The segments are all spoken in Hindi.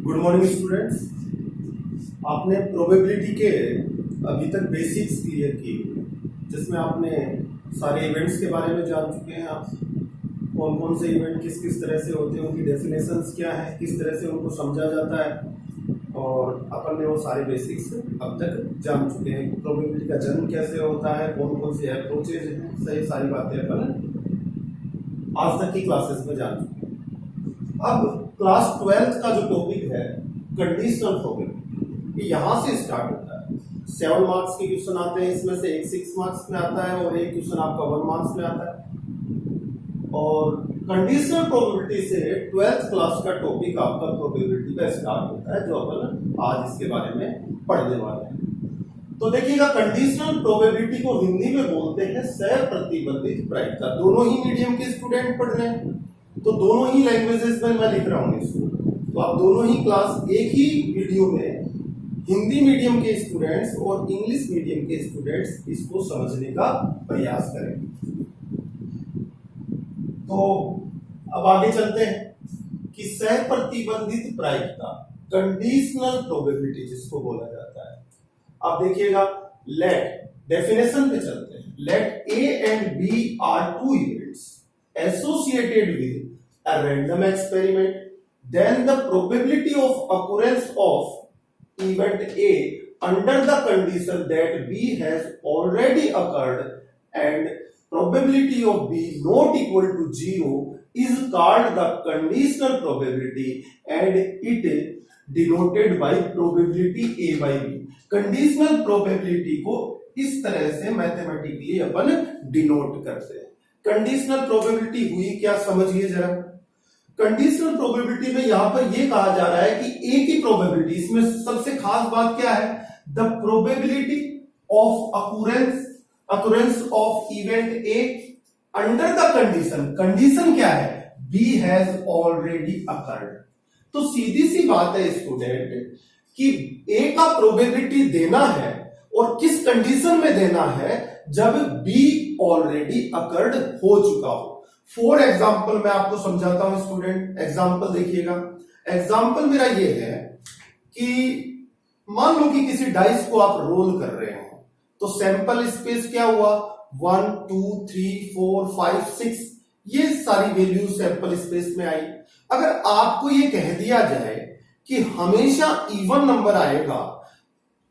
Good morning students. आपने प्रोबेबिलिटी के अभी तक बेसिक्स क्लियर किए, जिसमें आपने सारे इवेंट्स के बारे में जान चुके हैं। आप कौन कौन से इवेंट किस किस तरह से होते हैं, उनकी डेफिनेशंस क्या है, किस तरह से उनको समझा जाता है, और अपन ने वो सारे बेसिक्स अब तक जान चुके हैं। प्रोबेबिलिटी का जन्म कैसे होता है, कौन कौन से अप्रोचेज हैं, सही सारी बातें अपन आज तक की क्लासेस में जान चुके हैं। अब क्लास 12th का जो टॉपिक है कंडीशनल प्रोबेबिलिटी, यहां से स्टार्ट होता है। 7 मार्क्स के क्वेश्चन आते हैं, इसमें से एक 6 मार्क्स में आता है और एक क्वेश्चन आपका 1 मार्क्स में आता है। और कंडीशनल प्रोबेबिलिटी से 12th क्लास का टॉपिक आपका प्रोबेबिलिटी का स्टार्ट होता है, जो अपन आज इसके बारे में पढ़ने वाले हैं। तो देखिएगा, कंडीशनल प्रोबेबिलिटी को हिंदी में बोलते हैं सह प्रतिबंधित प्रायिकता। दोनों ही मीडियम के स्टूडेंट पढ़ रहे हैं, तो दोनों ही लैंग्वेजेस में मैं लिख रहा हूं इसको। तो आप दोनों ही क्लास एक ही वीडियो में हिंदी मीडियम के स्टूडेंट्स और इंग्लिश मीडियम के स्टूडेंट्स इसको समझने का प्रयास करें। तो अब आगे चलते हैं कि सह प्रतिबंधित प्रायिकता, कंडीशनल प्रोबेबिलिटी जिसको बोला जाता है। अब देखिएगा, लेट डेफिनेशन पे चलते हैं। Let A and B are two events associated with a random experiment, then the probability of occurrence of event A under the condition that B has already occurred and probability of B not equal to 0 is called the conditional probability and it denoted by probability A by B। conditional probability को इस तरह से मैथमेटिकली अपन डिनोट करते हैं। कंडीशनल प्रोबेबिलिटी हुई क्या, समझिए जरा। कंडीशनल प्रोबेबिलिटी में यहां पर यह कहा जा रहा है कि ए की प्रोबेबिलिटी, इसमें सबसे खास बात क्या है, the probability of occurrence of event A under the condition. Condition क्या है, बी हैज ऑलरेडी अकर्ड। तो सीधी सी बात है स्टूडेंट कि ए का प्रोबेबिलिटी देना है और किस कंडीशन में देना है, जब बी ऑलरेडी अकर्ड हो चुका हो। फॉर एग्जाम्पल मैं आपको समझाता हूं स्टूडेंट। एग्जाम्पल देखिएगा, एग्जाम्पल मेरा ये है कि मान लो कि किसी डाइस को आप रोल कर रहे हैं, तो सैंपल स्पेस क्या हुआ, 1 2 3 4 5 6, ये सारी वैल्यू सैंपल स्पेस में आई। अगर आपको ये कह दिया जाए कि हमेशा इवन नंबर आएगा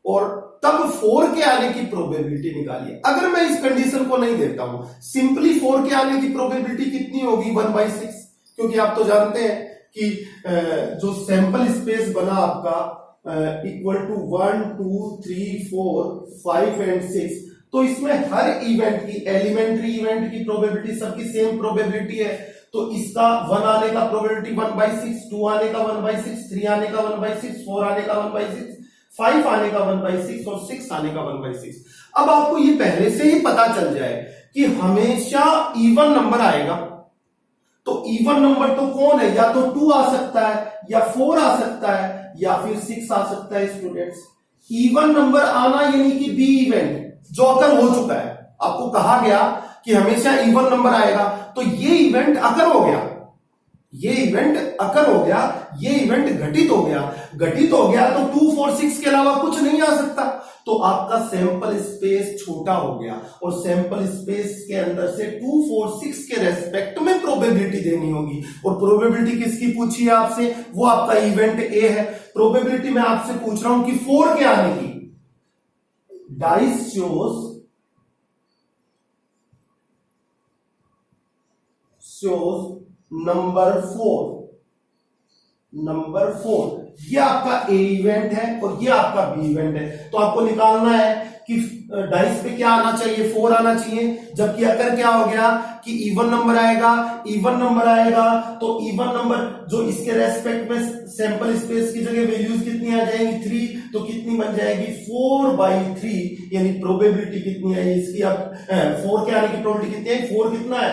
और तब 4 के आने की प्रोबेबिलिटी निकालिए, अगर मैं इस कंडीशन को नहीं देता हूं, सिंपली 4 के आने की प्रोबेबिलिटी कितनी होगी, 1/6। क्योंकि आप तो जानते हैं कि जो सैंपल स्पेस बना आपका इक्वल टू 1 2 3 4 5 एंड 6, तो इसमें हर इवेंट की, एलिमेंट्री इवेंट की प्रोबेबिलिटी सबकी सेम प्रोबेबिलिटी है। तो इसका 1 आने का प्रोबेबिलिटी 1/6, 2 आने का 1/6, 3 आने का 1/6, 4 आने का 1/6, 5 आने का 1/6 और 6 आने का 1/6। अब आपको ये पहले से ही पता चल जाए कि हमेशा इवन नंबर आएगा, तो इवन नंबर तो कौन है, या तो 2 आ सकता है, या 4 आ सकता है, या फिर 6 आ सकता है। स्टूडेंट्स, इवन नंबर आना यानी कि बी इवेंट जो अकर हो चुका है। आपको कहा गया कि हमेशा इवन नंबर आएगा, तो ये इवेंट अकर हो गया, ये इवेंट अकर हो गया, ये इवेंट घटित हो गया। घटित हो गया तो 2 4 6 के अलावा कुछ नहीं आ सकता, तो आपका सैंपल स्पेस छोटा हो गया और सैंपल स्पेस के अंदर से 2 4 6 के रेस्पेक्ट में प्रोबेबिलिटी देनी होगी। और प्रोबेबिलिटी किसकी पूछी है आपसे, वो आपका इवेंट ए है। प्रोबेबिलिटी मैं आपसे पूछ रहा हूं कि 4 के आने की। डाइस शोज नंबर 4, ये आपका ए इवेंट है और ये आपका बी इवेंट है। तो आपको निकालना है कि डाइस पे क्या आना चाहिए, 4 आना चाहिए, जबकि अगर क्या हो गया कि इवन नंबर आएगा, तो इवन नंबर जो इसके रेस्पेक्ट में सैंपल स्पेस की जगह वैल्यूज कितनी आ जाएंगी, 3, तो कितनी बन जाएगी 4/3, यानी प्रोबेबिलिटी कितनी है इसकी। अब 4 के आने की प्रोबेबिलिटी कितनी है, 4 कितना है,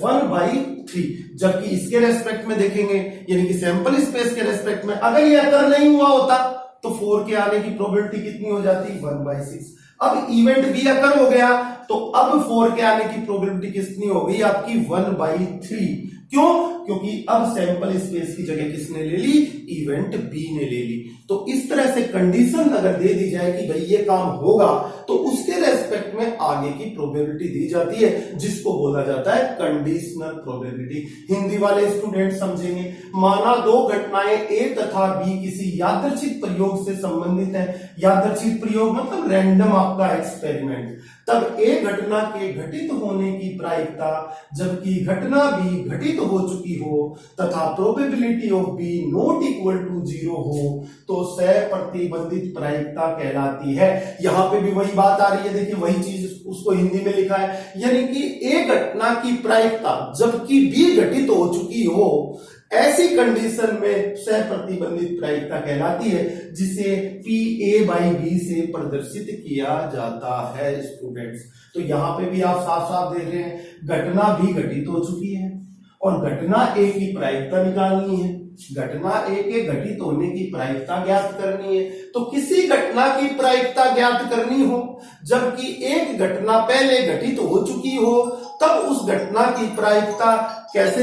1/3। जबकि इसके रेस्पेक्ट में देखेंगे, यानी कि सैंपल स्पेस के रेस्पेक्ट में, अगर ये अकर नहीं हुआ होता तो 4 के आने की प्रोबेबिलिटी कितनी हो जाती, 1/6। अब इवेंट बी अकर हो गया, तो अब 4 के आने की प्रोबेबिलिटी कितनी हो गई आपकी, 1/3। क्यों? क्योंकि अब सैंपल स्पेस की जगह किसने ले ली? इवेंट बी ने ले ली। तो इस तरह से कंडीशन अगर दे दी जाए कि भाई ये काम होगा, तो उसके रेस्पेक्ट में आगे की प्रोबेबिलिटी दी जाती है, जिसको बोला जाता है कंडीशनल प्रोबेबिलिटी। हिंदी वाले स्टूडेंट समझेंगे, माना दो घटनाएं ए तथा बी किसी यादृच्छिक प्रयोग से संबंधित है। यादृच्छिक प्रयोग मतलब रैंडम आपका एक्सपेरिमेंट। तब ए घटना के घटित होने की प्रायिकता जबकि घटना बी घटित हो चुकी हो तथा probability of B not equal to 0 हो तो सहप्रतिबंधित प्रायिकता कहलाती है। यहां पे भी वही बात आ रही है, देखिए वही चीज उसको हिंदी में लिखा है, यानी कि ए घटना की प्रायिकता जबकि बी घटित हो चुकी हो, ऐसी कंडीशन में सहप्रतिबंधित प्रायिकता कहलाती है, जिसे पी ए बाई बी से प्रदर्शित किया जाता है स्टूडेंट्स। तो यहां पे भी आप साफ साफ देख रहे हैं, घटना भी घटित हो चुकी है और घटना ए की प्रायिकता निकालनी है। घटना ए के घटित होने की प्रायिकता ज्ञात करनी है। तो किसी घटना की प्रायिकता ज्ञात करनी हो जबकि एक घटना पहले घटित हो चुकी हो, तब उस घटना की प्रायिकता कैसे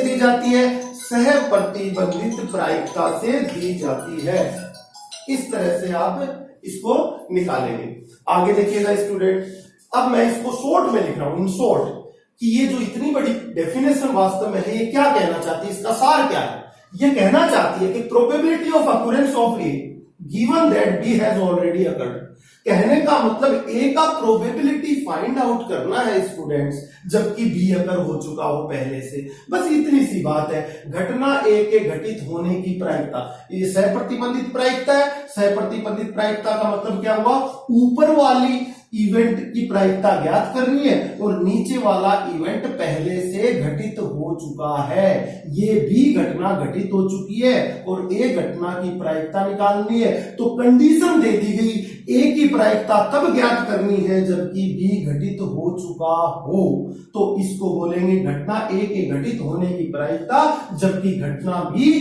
दी जाती है? सह प्रतिबंधित प्रायिकता से दी जाती है। इस तरह से आप इसको निकालेंगे। आगे देखिएगा स्टूडेंट, अब मैं इसको शॉर्ट में लिख रहा हूं, इन शॉर्ट, कि ये जो इतनी बड़ी डेफिनेशन वास्तव में है, ये क्या कहना चाहती है, इसका सार क्या है? ये कहना चाहती है कि probability of occurrence of A given that B has already occurred. कहने का मतलब ए का प्रोबेबिलिटी फाइंड आउट करना है स्टूडेंट्स, जबकि बी अगर हो चुका हो पहले से। बस इतनी सी बात है। घटना ए के घटित होने की प्रायिकता, ये सहप्रतिबंधित प्रायिकता है। सहप्रतिबंधित प्रायिकता का मतलब क्या हुआ? ऊपर वाली इवेंट की प्रायिकता ज्ञात करनी है और नीचे वाला इवेंट पहले से घटित हो चुका है। ये बी घटना घटित हो चुकी है और ए घटना की प्रायिकता निकालनी है। तो कंडीशन दे दी गई, ए की प्रायिकता तब ज्ञात करनी है जबकि बी घटित हो चुका हो। तो इसको बोलेंगे घटना ए के घटित होने की प्रायिकता जबकि घटना बी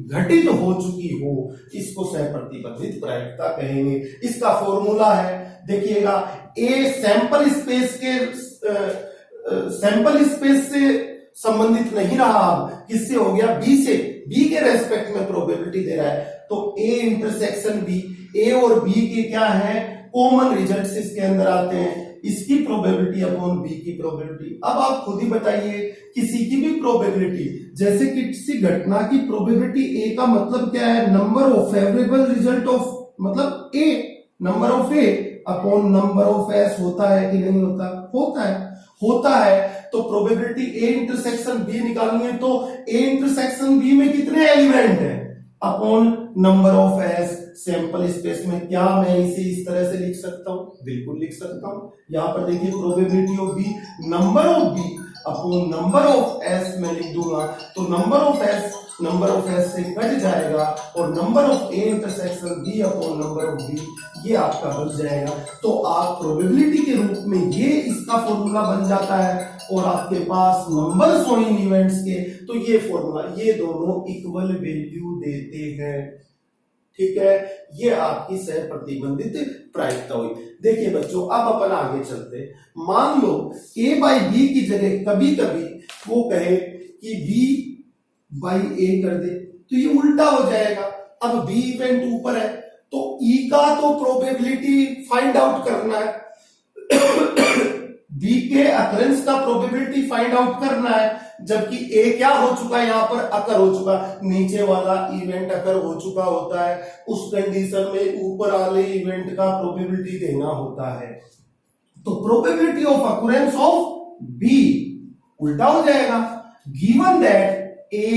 घटित हो चुकी हो। इसको सहप्रतिबंधित प्रायिकता कहेंगे। इसका फॉर्मूला है, देखिएगा, ए सैंपल स्पेस से संबंधित नहीं रहा, अब किससे हो गया? बी से। बी के रेस्पेक्ट में प्रोबेबिलिटी दे रहा है, तो ए इंटरसेक्शन बी, ए और बी के क्या है? कॉमन रिजल्ट्स इसके अंदर आते हैं, इसकी प्रोबेबिलिटी अपॉन बी की प्रोबेबिलिटी। अब आप खुद ही बताइए, किसी की भी प्रोबेबिलिटी, जैसे कि किसी घटना की प्रोबेबिलिटी ए का मतलब क्या है? Number of favourable result of, मतलब A, number of A upon number of S होता है कि नहीं होता? होता है। तो प्रोबेबिलिटी ए इंटरसेक्शन बी निकालनी है, तो ए इंटरसेक्शन बी में कितने एलिमेंट है? Upon number of S sample space में। क्या मैं इसे इस तरह से लिख सकता हूं? बिल्कुल लिख सकता हूं। यहां पर देखिए, probability of B, number of B upon number of S में लिख दूंगा, तो नंबर ऑफ एस से कट जाएगा और number of A intersection B upon number of B, ये आपका बन जाएगा। तो आप प्रोबेबिलिटी के रूप में ये इसका फॉर्मूला बन जाता है और आपके पास नंबर शोइंग इवेंट्स के, तो ये फॉर्मूला, ये दोनों इक्वल वैल्यू देते हैं। ठीक है, ये आपकी सहप्रतिबंधित प्रायिकता हुई। देखिए बच्चों, अब अपन आगे चलते। मान लो ए बाई बी की जगह कभी कभी वो कहे कि बी बाई ए कर दे, तो ये उल्टा हो जाएगा। अब बी इवेंट ऊपर है, तो ई का तो प्रोबेबिलिटी फाइंड आउट करना है, बी के अकरेंस का प्रोबेबिलिटी फाइंड आउट करना है, जबकि ए क्या हो चुका है? यहां पर अकर हो चुका, नीचे वाला इवेंट अकर हो चुका होता है। उस कंडीशन में ऊपर वाले इवेंट का प्रोबेबिलिटी देना होता है। तो probability of occurrence of B उल्टा हो जाएगा, given that A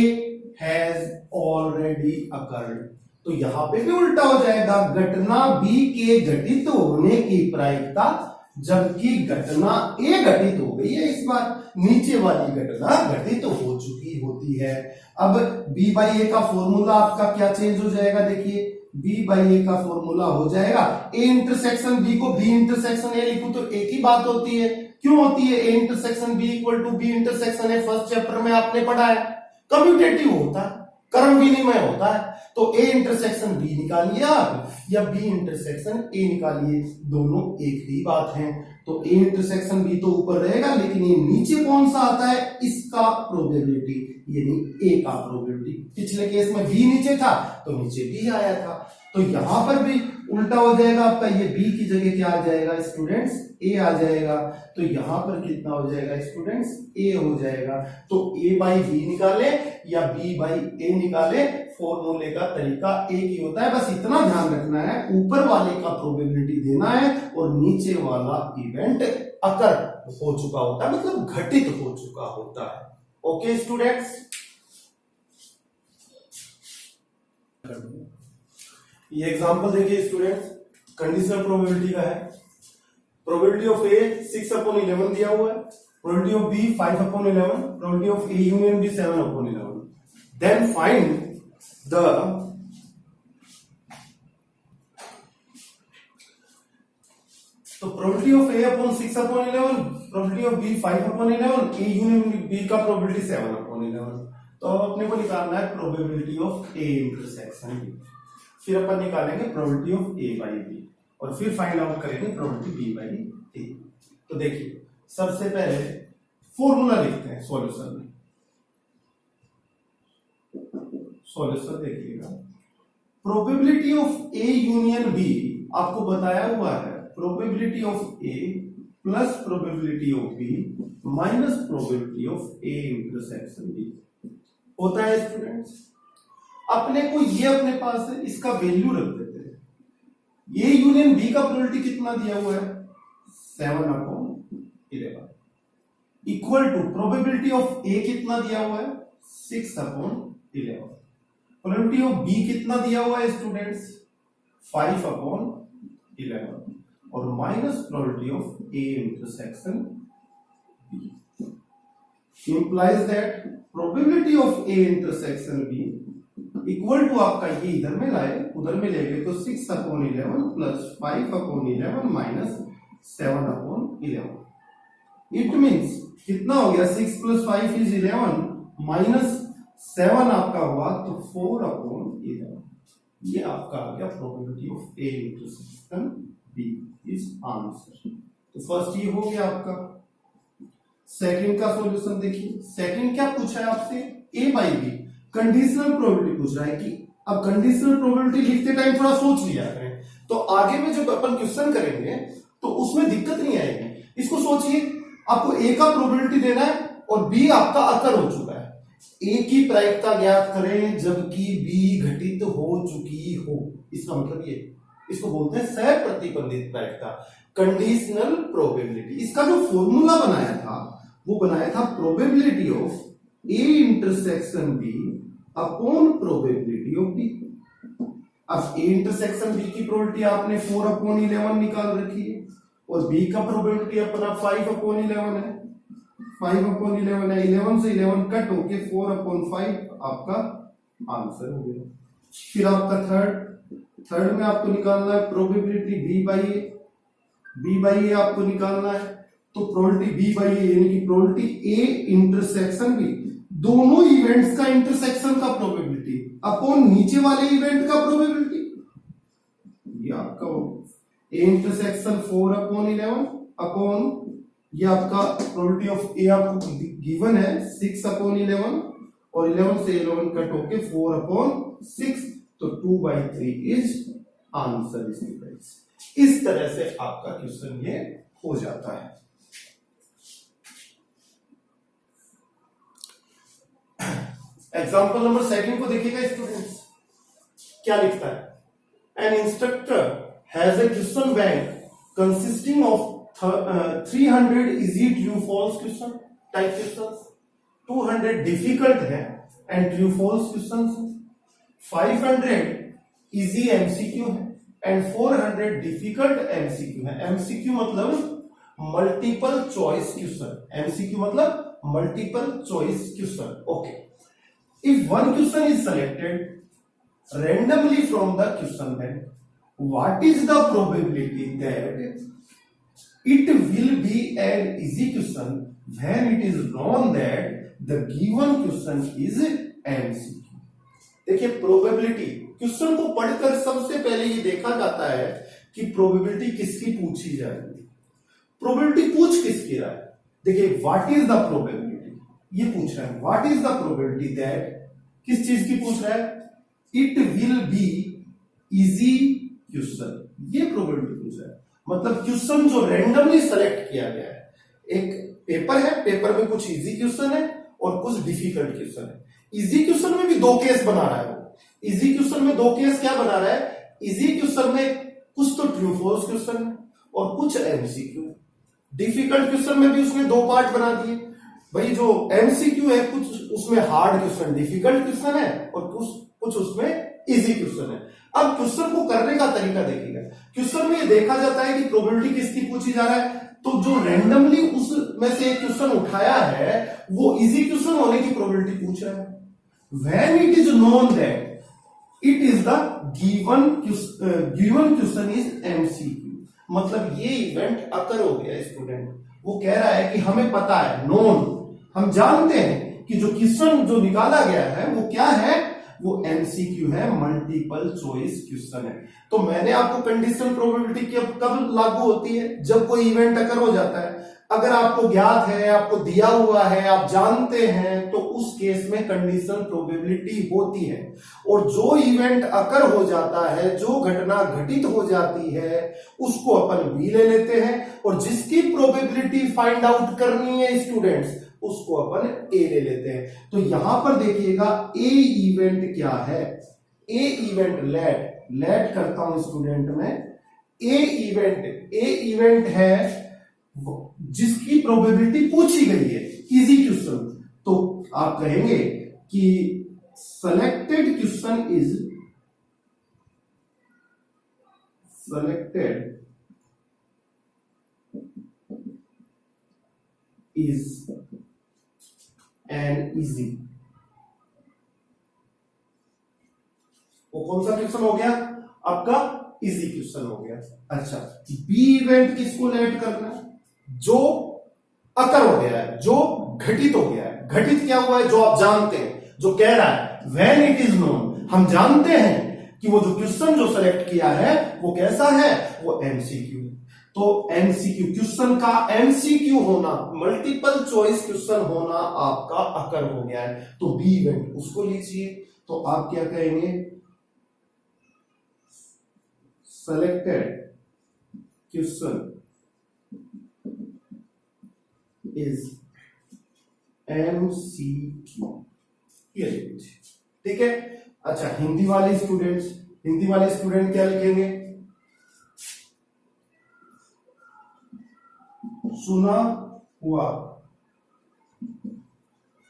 has already occurred. तो यहां पे भी उल्टा हो जाएगा, घटना बी के घटित होने की प्रायिकता जबकि घटना ए घटित हो गई है, इस बार नीचे वाली घटना घटित हो चुकी होती है। अब बी बाई ए का फॉर्मूला आपका क्या चेंज हो जाएगा? देखिए, बी बाई ए का फॉर्मूला हो जाएगा, ए इंटरसेक्शन बी को बी इंटरसेक्शन ए लिखूं तो एक ही बात होती है। क्यों होती है? A intersection B equal to B intersection A, first chapter में आपने पढ़ा है, कम्यूटेटिव होता है, कर्म विनिमय होता है। तो ए इंटरसेक्शन बी निकालिए आप या बी इंटरसेक्शन ए निकालिए, दोनों एक ही बात है। तो ए इंटरसेक्शन बी तो ऊपर रहेगा, लेकिन ये नीचे कौन सा आता है, इसका प्रोबेबिलिटी, यानी ए का प्रोबेबिलिटी। पिछले केस में बी नीचे था तो नीचे बी आया था, तो यहां पर भी उल्टा हो जाएगा आपका, ये बी की जगह क्या आ जाएगा स्टूडेंट्स, ए आ जाएगा। तो यहां पर कितना हो जाएगा स्टूडेंट्स, ए हो जाएगा। तो ए बाई बी निकाले या बी बाई ए निकाले, फॉर्मूले का तरीका एक ही होता है, बस इतना ध्यान रखना है ऊपर वाले का प्रोबेबिलिटी देना है और नीचे वाला इवेंट अकर हो चुका होता है, मतलब घटित हो चुका होता है। ओके स्टूडेंट्स, ये एग्जांपल देखिए स्टूडेंट्स, कंडीशनल प्रोबेबिलिटी का है। प्रोबेबिलिटी ऑफ ए 6/11 दिया हुआ है, probability of B 5/11, probability of A union B 7/11। Then find the तो probability of A upon 6/11, probability of B 5/11, A union B का प्रोबेबिलिटी 7/11। तो अब अपने को निकालना है probability of A intersection B, फिर अपन निकालेंगे probability of A by B, और फिर फाइंड आउट करेंगे प्रोबेबिलिटी बी बाई ए। तो देखिए सबसे पहले फॉर्मूला लिखते हैं सॉल्यूशन में। सॉल्यूशन देखिएगा, probability of A union B आपको बताया हुआ है, probability of A plus probability of B minus probability of A intersection B होता है स्टूडेंट्स। अपने को ये अपने पास है, इसका वैल्यू रख देते हैं। ये यूनियन बी का प्रोबेबिलिटी कितना दिया हुआ है, 7/11 इक्वल टू प्रोबेबिलिटी ऑफ ए कितना दिया हुआ है, 6/11। प्रोबेबिलिटी ऑफ बी कितना दिया हुआ है स्टूडेंट्स, 5/11 और minus probability of A intersection B implies that probability of A intersection B equal to आपका ये इधर में लाए उधर में ले गए तो 6/11 प्लस 5/11 माइनस 7/11। इट मीन्स कितना हो गया, 6 + 5 = 11 माइनस 7 आपका हुआ तो 4/11। ये आपका आ गया probability of A intersection B is answer. तो फर्स्ट ये हो गया आपका। सेकंड का सॉल्यूशन देखिए, सेकंड क्या पूछा है आपसे, ए बाई बी कंडीशनल प्रोबेबिलिटी पूछ रहा है कि अब कंडीशनल प्रोबेबिलिटी लिखते टाइम थोड़ा सोच लिया करें, तो आगे में जब अपन क्वेश्चन करेंगे तो उसमें दिक्कत नहीं आएगी। इसको सोचिए, आपको ए का प्रोबेबिलिटी देना है और बी आपका अकर हो चुका है, ए की प्रायिकता ज्ञात करें जबकि बी घटित हो चुकी हो, इसका मतलब ये, इसको बोलते हैं सह प्रतिबंधित प्रायिकता, कंडीशनल प्रोबेबिलिटी। इसका जो फॉर्मूला बनाया था वो बनाया था probability of A intersection B upon probability of B. अब ए इंटरसेक्शन बी की प्रोबेबिलिटी आपने 4/11 निकाल रखी है और बी का प्रोबेबिलिटी अपना 5/11 है, 5/11 है, 11 से 11 कट होके 4/5 आपका आंसर हो गया। फिर आपका थर्ड में आपको निकालना है प्रोबेबिलिटी बी बाई ए आपको निकालना है। तो प्रोबेबिलिटी बी बाई ए यानी कि प्रोबेबिलिटी ए इंटरसेक्शन बी, दोनों इवेंट्स का इंटरसेक्शन का प्रोबेबिलिटी अपॉन नीचे वाले इवेंट का प्रोबेबिलिटी, ये आपका ए इंटरसेक्शन 4/11 अपॉन ये आपका प्रोबेबिलिटी ऑफ ए आपको गिवन है 6/11 और 11 से 11 कट होके 4/6, तो 2/3 इज आंसर स्टूडेंट्स। इस तरह से आपका क्वेश्चन ये हो जाता है। एग्जाम्पल नंबर सेकंड को देखिएगा स्टूडेंट्स, क्या लिखता है, an instructor has a question bank consisting of 300 easy true false question type questions, 200 difficult है and true false questions, 500 easy MCQ है एंड 400 डिफिकल्ट एमसीक्यू है। एमसीक्यू मतलब मल्टीपल चॉइस क्वेश्चन, एमसीक्यू मतलब multiple choice question. Okay, if one question is selected randomly from the question bank, what is the probability that it will be an easy question when it is known that the given question is MCQ? देखिए प्रोबेबिलिटी, क्वेश्चन को पढ़कर सबसे पहले ये देखा जाता है कि प्रोबेबिलिटी किसकी पूछी जाएगी। प्रोबेबिलिटी पूछ किसकी रहा है? देखिए व्हाट इज द प्रोबेबिलिटी, ये पूछ रहा है what is the probability that, किस चीज की पूछ रहा है? It will be easy question, ये प्रोबेबिलिटी पूछ रहा है। मतलब क्वेश्चन जो रैंडमली सेलेक्ट किया गया है, एक पेपर है, पेपर में कुछ इजी क्वेश्चन है और कुछ डिफिकल्ट क्वेश्चन है। इजी क्वेश्चन में भी दो केस बना रहा है वो। इजी क्वेश्चन में दो केस क्या बना रहा है? इजी क्वेश्चन में कुछ तो ट्रू फॉल्स क्वेश्चन है और कुछ एमसीक्यू। डिफिकल्ट क्वेश्चन में भी उसने दो पार्ट बना दिए। भाई जो एमसीक्यू है कुछ उसमें हार्ड क्वेश्चन, डिफिकल्ट क्वेश्चन है और कुछ उसमें इजी क्वेश्चन है। अब क्वेश्चन को करने का तरीका देखिएगा। क्वेश्चन में ये देखा जाता है कि प्रोबेबिलिटी किसकी पूछी जा रहा है, तो जो रैंडमली उसमें से एक क्वेश्चन उठाया है वो इजी क्वेश्चन होने की प्रोबेबिलिटी पूछ रहा है। When it is known that it is the given question is MCQ, मतलब ये इवेंट अकर हो गया स्टूडेंट। वो कह रहा है कि हमें पता है, नोन, हम जानते हैं कि जो क्वेश्चन जो निकाला गया है वो क्या है, वो एमसीक्यू है, मल्टीपल चॉइस क्वेश्चन है। तो मैंने आपको कंडीशनल प्रोबेबिलिटी कब लागू होती है? जब कोई इवेंट अकर हो जाता है। अगर आपको ज्ञात है, आपको दिया हुआ है, आप जानते हैं, तो उस केस में कंडीशनल प्रोबेबिलिटी होती है। और जो इवेंट अकर हो जाता है, जो घटना घटित हो जाती है, उसको अपन बी ले लेते हैं और जिसकी प्रोबेबिलिटी फाइंड आउट करनी है स्टूडेंट्स, उसको अपन ए ले लेते हैं। तो यहां पर देखिएगा ए इवेंट क्या है? ए इवेंट लेट करता हूं स्टूडेंट में। ए इवेंट है जिसकी प्रोबेबिलिटी पूछी गई है, इजी क्वेश्चन। तो आप कहेंगे कि selected question is an easy. वो कौन सा क्वेश्चन हो गया आपका? इजी क्वेश्चन हो गया। अच्छा, बी इवेंट किसको लेट करना है? जो अकर हो गया है, जो घटित हो गया है। घटित क्या हुआ है? जो आप जानते हैं, जो कह रहा है व्हेन इट इज नोन, हम जानते हैं कि वो जो क्वेश्चन जो सेलेक्ट किया है वो कैसा है, वो एमसीक्यू है। तो एमसीक्यू क्वेश्चन का एमसीक्यू होना, मल्टीपल चॉइस क्वेश्चन होना आपका अकर हो गया है। तो बी इवेंट उसको लीजिए। तो आप क्या कहेंगे? सेलेक्टेड क्वेश्चन इज एमसीक्यू, ये लीजिए। ठीक है। अच्छा, हिंदी वाले स्टूडेंट क्या लिखेंगे? सुना हुआ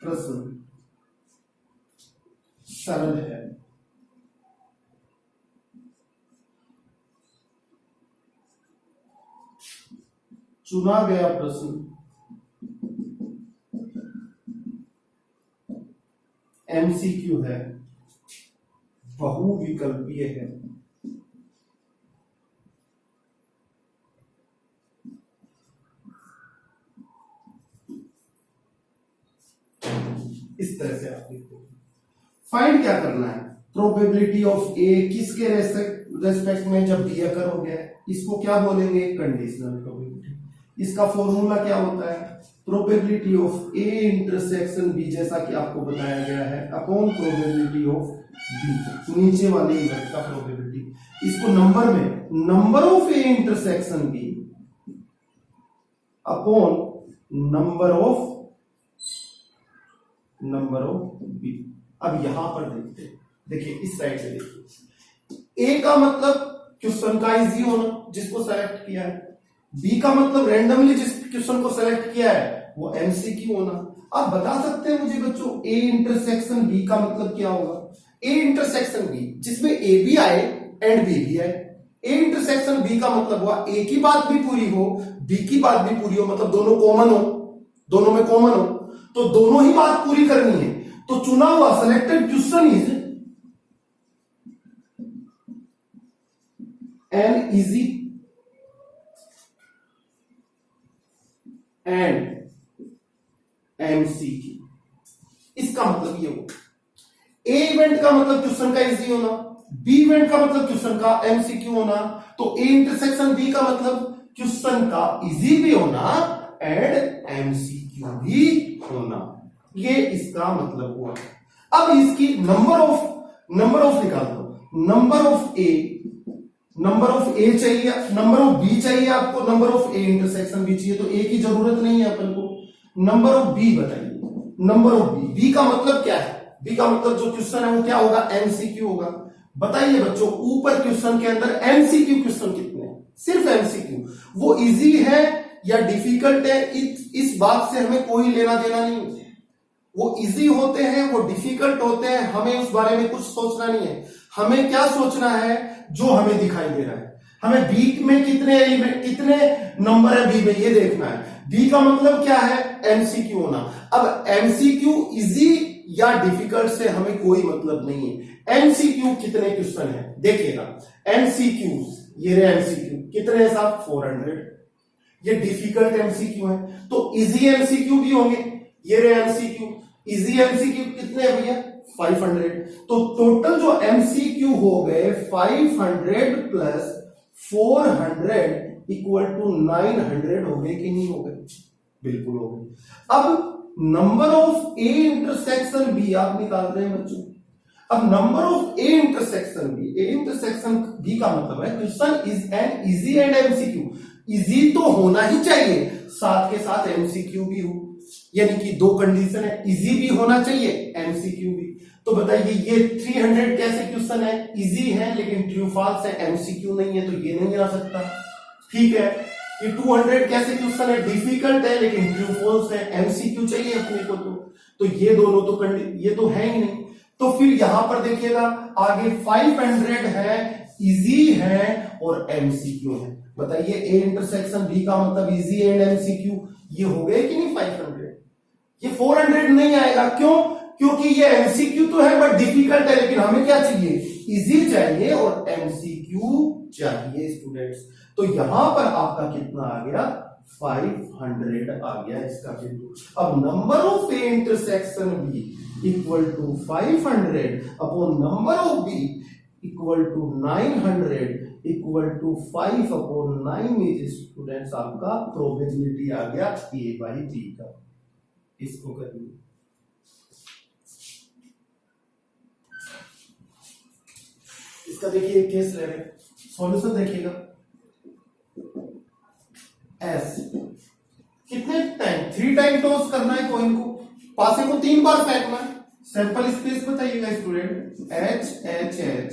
प्रश्न सरल है। चुना गया प्रश्न एमसीक्यू है, बहुविकल्पीय है। इस तरह से आप लिखो। फाइंड क्या करना है? प्रोबेबिलिटी ऑफ ए किसके रेस्पेक्ट में, जब बी अकर हो गया है। इसको क्या बोलेंगे? Conditional probability. इसका फॉर्मूला क्या होता है? Probability of A intersection B, जैसा कि आपको बताया गया है, अपॉन प्रोबेबिलिटी ऑफ बी, नीचे वाले इवेंट का प्रोबेबिलिटी। इसको नंबर में, number of A intersection B upon number of B. अब यहां पर देखते हैं, देखिए इस साइड से देखिए। ए का मतलब क्वेश्चन का इजी होना, जिसको सेलेक्ट किया है। बी का मतलब रैंडमली जिस क्वेश्चन को सेलेक्ट किया है वो एमसीक्यू होना। आप बता सकते हैं मुझे बच्चों, ए इंटरसेक्शन बी का मतलब क्या होगा? ए इंटरसेक्शन बी जिसमें ए भी आए एंड बी भी आए। ए इंटरसेक्शन बी का मतलब हुआ ए की बात भी पूरी हो, बी की बात भी पूरी हो, मतलब दोनों कॉमन हो, दोनों में कॉमन हो, तो दोनों ही बात पूरी करनी है। तो चुना हुआ selected question is an easy and MCQ. इसका मतलब ये हो, ए इवेंट का मतलब क्वेश्चन का इजी होना, बी इवेंट का मतलब क्वेश्चन का एमसीक्यू होना। तो ए इंटरसेक्शन बी का मतलब क्वेश्चन का इजी भी होना एंड एमसीक्यू भी होना, ये इसका मतलब हुआ। अब इसकी नंबर ऑफ निकाल दो। नंबर ऑफ ए चाहिए, नंबर ऑफ बी चाहिए आपको, number of A intersection B चाहिए, तो ए की जरूरत नहीं है अपन को। नंबर ऑफ बी बताइए, नंबर ऑफ बी का मतलब क्या है? बी का मतलब जो क्वेश्चन है वो क्या होगा? एमसीक्यू होगा। बताइए बच्चों, ऊपर क्वेश्चन के अंदर एमसीक्यू क्वेश्चन कितने हैं? सिर्फ एमसीक्यू। वो इजी है या डिफिकल्ट है, इस बात से हमें कोई लेना देना नहीं है। वो इजी होते हैं, वो डिफिकल्ट होते हैं, हमें उस बारे में कुछ सोचना नहीं है। हमें क्या सोचना है? जो हमें दिखाई दे रहा है। हमें बी में कितने एलिमेंट, कितने नंबर है बी में, ये देखना है। बी का मतलब क्या है? एमसीक्यू होना। अब एमसीक्यू इजी या डिफिकल्ट से हमें कोई मतलब नहीं है। एमसीक्यू कितने क्वेश्चन है देखिएगा। एमसीक्यू, ये रहे एमसीक्यू कितने हैं साहब? 400। ये डिफिकल्ट एमसीक्यू है, तो इजी एमसीक्यू भी होंगे। ये रहे एमसीक्यू, इजी एमसीक्यू कितने हैं भैया? 500। तो टोटल जो एमसीक्यू हो गए 500 प्लस 400 इक्वल टू 900 हो गए कि नहीं हो गए? बिल्कुल हो गए। अब number of A intersection B आप निकाल रहे हैं बच्चों। अब number of A intersection B का मतलब है question is an easy and MCQ. Easy तो होना ही चाहिए, साथ के साथ एमसीक्यू भी हो, यानी कि दो कंडीशन है, इजी भी होना चाहिए, एमसीक्यू भी। तो बताइए ये 300 कैसे क्वेश्चन है? इजी है लेकिन ट्रू फॉल्स है, एमसीक्यू नहीं है, तो ये नहीं आ सकता। ठीक है, ये 200 कैसे क्वेश्चन है? डिफिकल्ट है लेकिन ट्रू फॉल्स है, एमसीक्यू चाहिए अपने को। तो ये दोनों तो ये तो है ही नहीं। तो फिर यहां पर देखिएगा आगे 500 है, इजी है और एमसीक्यू है। बताइए ए इंटरसेक्शन बी का मतलब इजी एंड एमसीक्यू, ये हो गए कि नहीं 500? ये 400 नहीं आएगा, क्यों? क्योंकि ये एमसीक्यू तो है बट डिफिकल्ट है, लेकिन हमें क्या चाहिए? इजी चाहिए और एमसीक्यू चाहिए स्टूडेंट्स। तो यहां पर आपका कितना आ गया? 500 आ गया इसका वैल्यू। अब number of A intersection B equal to 500 upon number of B equal to 900 equal to 5 upon 9 is students आपका प्रोबेबिलिटी आ गया ए बाई बी का। इसको करिए, इसका देखिए केस ले रहे, सॉल्यूशन देखिएगा। एस कितने टाइम? 3 टाइम टॉस करना है कॉइन को, पासे को 3 बार फेंकना है। सैंपल स्पेस बताइएगा student. H H H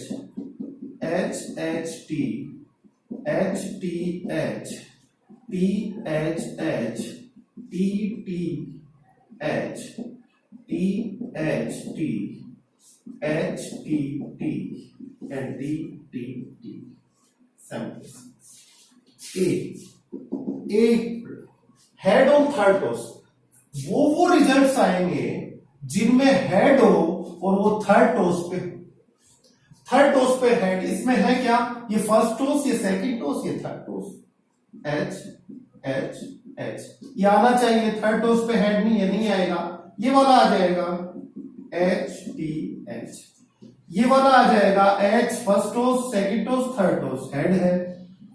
H H T H T H T H H T T H T H T H T T and T T T. Sample A head on third toss, वो रिजल्ट्स आएंगे जिनमें हेड हो और वो थर्ड टॉस पे हेड। इसमें है क्या? ये फर्स्ट टॉस, ये सेकंड टॉस, ये third toss. H H H ये आना चाहिए, थर्ड टॉस पे हेड नहीं, ये नहीं आएगा, ये वाला आ जाएगा एच टी एच। ये वाला आ जाएगा H first toss, second toss, third toss, head है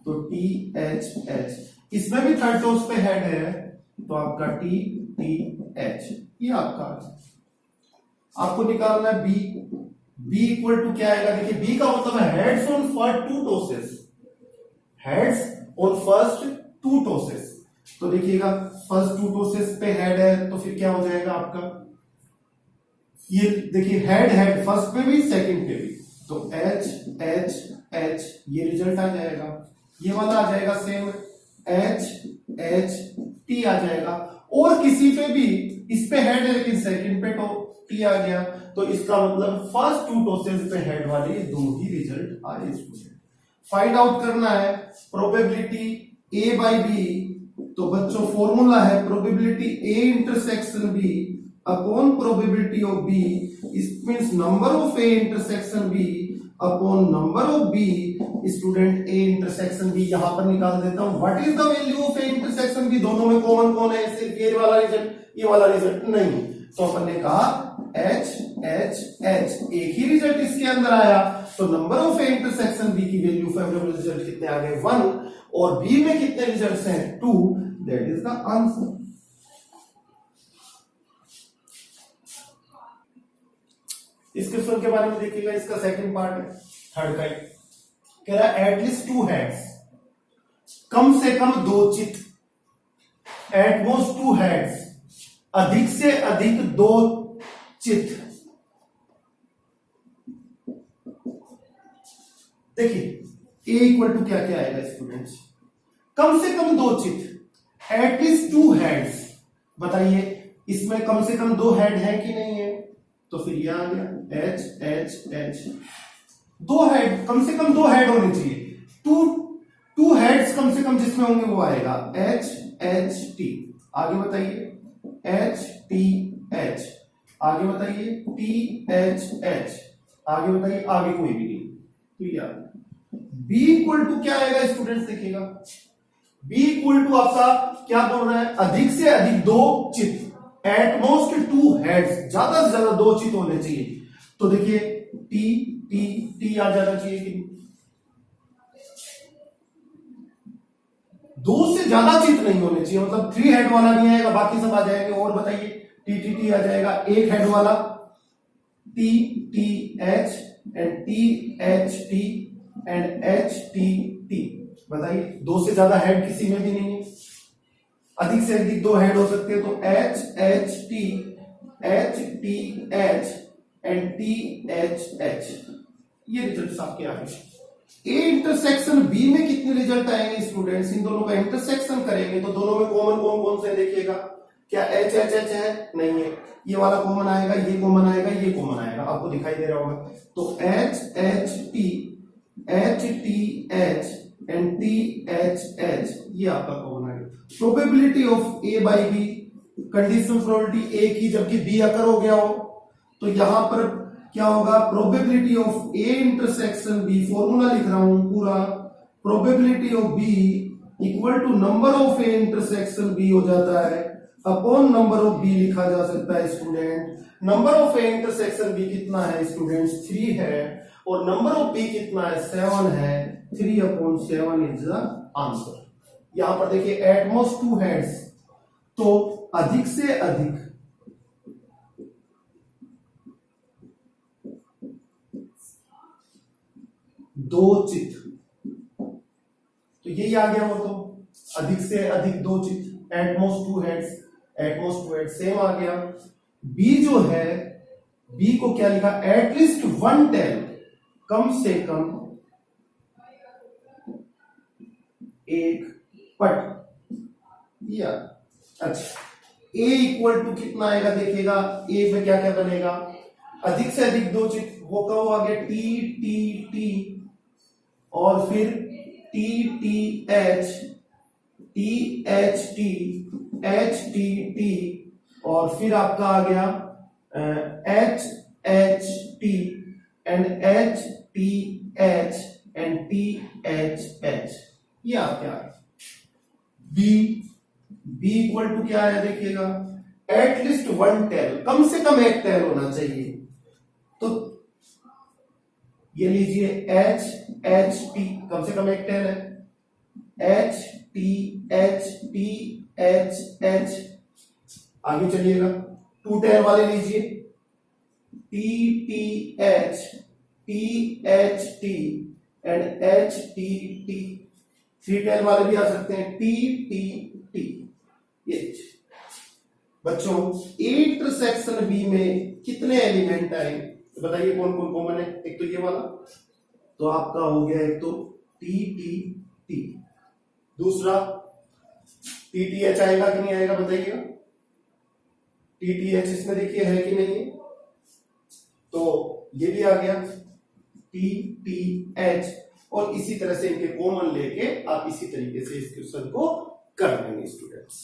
तो टी एच एच। इसमें भी थर्ड टॉस पे हेड है तो आपका टी टी एच। ये आपका आपको निकालना है बी। बी इक्वल टू क्या आएगा? देखिए बी का मतलब है heads on first 2 tosses, heads on first 2 tosses. तो देखिएगा फर्स्ट 2 टॉसेस पे हेड है तो फिर क्या हो जाएगा आपका? ये देखिए हेड फर्स्ट पे भी सेकंड पे भी, तो एच एच एच ये रिजल्ट आ जाएगा। ये वाला आ जाएगा सेम एच एच टी आ जाएगा। और किसी पे भी इस पे हेड है लेकिन सेकंड पे तो टी आ गया, तो इसका मतलब फर्स्ट 2 टॉसेस पे हेड वाले दो ही रिजल्ट आए। फाइंड आउट करना है प्रोबेबिलिटी ए बाई बी। तो बच्चों फॉर्मूला है probability A intersection B upon probability of B. It means number of A intersection B upon number of B. Student A intersection B यहां पर निकाल देता हूं। What is the value of A intersection B? दोनों में कॉमन कौन है? सिर्फ ये वाला रिजल्ट, ये वाला रिजल्ट नहीं। तो अपन ने कहा एच एच एच, एक ही रिजल्ट इसके अंदर आया, तो number of A intersection B की वैल्यू फेवरेबल रिजल्ट कितने आ गए? 1। और बी में कितने रिजल्ट्स हैं? 2, दैट इज द आंसर। इस क्वेश्चन के बारे में देखिएगा, इसका सेकंड पार्ट है, थर्ड का ही कह रहा है एटलीस्ट 2 हेड्स, कम से कम 2 चित, एट मोस्ट 2 हेड्स, अधिक से अधिक 2 चित। देखिए ए इक्वल टू क्या क्या आएगा स्टूडेंट्स? कम से कम 2 चित, एटलीस्ट 2 हेड्स। बताइए इसमें कम से कम 2 हेड है कि नहीं है? तो फिर ये आ गया एच एच एच, 2 हेड, कम से कम 2 हेड होने चाहिए। 2 हेड्स कम से कम जिसमें होंगे वो आएगा एच एच टी। आगे बताइए एच टी एच, आगे बताइए टी एच एच, आगे बताइए, आगे कोई भी नहीं। तो ये बी इक्वल टू क्या आएगा स्टूडेंट्स? देखिएगा बी इक्वल टू आपका क्या बोल रहा है? अधिक से अधिक 2 चित, एटमोस्ट 2 हेड्स, ज्यादा से ज्यादा 2 चित होने चाहिए। तो देखिए टी टी टी आ जाना चाहिए कि 2 से ज्यादा चित नहीं होने चाहिए, मतलब 3 हेड वाला नहीं आएगा, बाकी सब आ जाएंगे। और बताइए टी टी टी आ जाएगा, 1 हेड वाला T T H and T H T and H T T. बताइए 2 से ज्यादा हेड किसी में भी नहीं है, अधिक से अधिक 2 हेड हो सकते हैं। तो H H T H and T H H, ये रिजल्ट आपके आ गए। ए इंटरसेक्शन बी में कितने रिजल्ट आएंगे स्टूडेंट्स? इन दोनों का इंटरसेक्शन करेंगे तो दोनों में कॉमन कौन कौन से देखिएगा। क्या एच एच एच है? नहीं है। ये वाला कॉमन आएगा, ये कॉमन आएगा, ये कॉमन आएगा, आपको दिखाई दे रहा होगा। तो H H T H and T H H, ये आपका कॉमन आएगा। Probability of A by B, conditional probability A की जबकि बी अकर हो गया हो, तो यहां पर क्या होगा? Probability of A intersection B, formula लिख रहा हूं पूरा, probability of B equal to number of A intersection B हो जाता है अपॉन नंबर ऑफ बी लिखा जा सकता है student. Number of A intersection B कितना है स्टूडेंट्स? 3 है, और नंबर ऑफ बी कितना है? 7 है। 3/7 इज द आंसर। यहां पर देखिए एटमोस्ट 2 हेड्स, तो अधिक से अधिक 2 चित, तो यही आ गया। वो तो अधिक से अधिक 2 चित, at most 2 heads, at most 2 heads same आ गया। बी जो है, बी को क्या लिखा? एटलीस्ट 1 टेल, कम से कम 1 पट। या अच्छा, ए इक्वल टू कितना आएगा? देखिएगा ए में क्या क्या बनेगा? अधिक से अधिक 2 चित, वो कब आ गया? टी टी टी, और फिर T T H T T, और फिर आपका आ गया H H T and H T H and T H H. ये आपका बी इक्वल टू क्या है? देखिएगा एटलीस्ट 1 टेल, कम से कम 1 टेल होना चाहिए। तो ये लीजिए एच एच टी, कम से कम 1 टेल है, एच टी एच एच। आगे चलिएगा 2 टेल वाले लीजिए, T H T and H T T. 3 tail वाले भी आ सकते हैं, टी टी टी। ये बच्चों ए इंटरसेक्शन बी में कितने एलिमेंट आए? तो बताइए कौन कौन कॉमन है? एक तो ये वाला, तो आपका हो गया एक तो टी टी टी, दूसरा टी टी एच आएगा कि नहीं आएगा? बताइएगा टी टी एच इसमें देखिए है कि नहीं है, तो ये भी आ गया टी टी एच। और इसी तरह से इनके कॉमन लेके आप इसी तरीके से इस क्वेश्चन को कर लेंगे स्टूडेंट्स।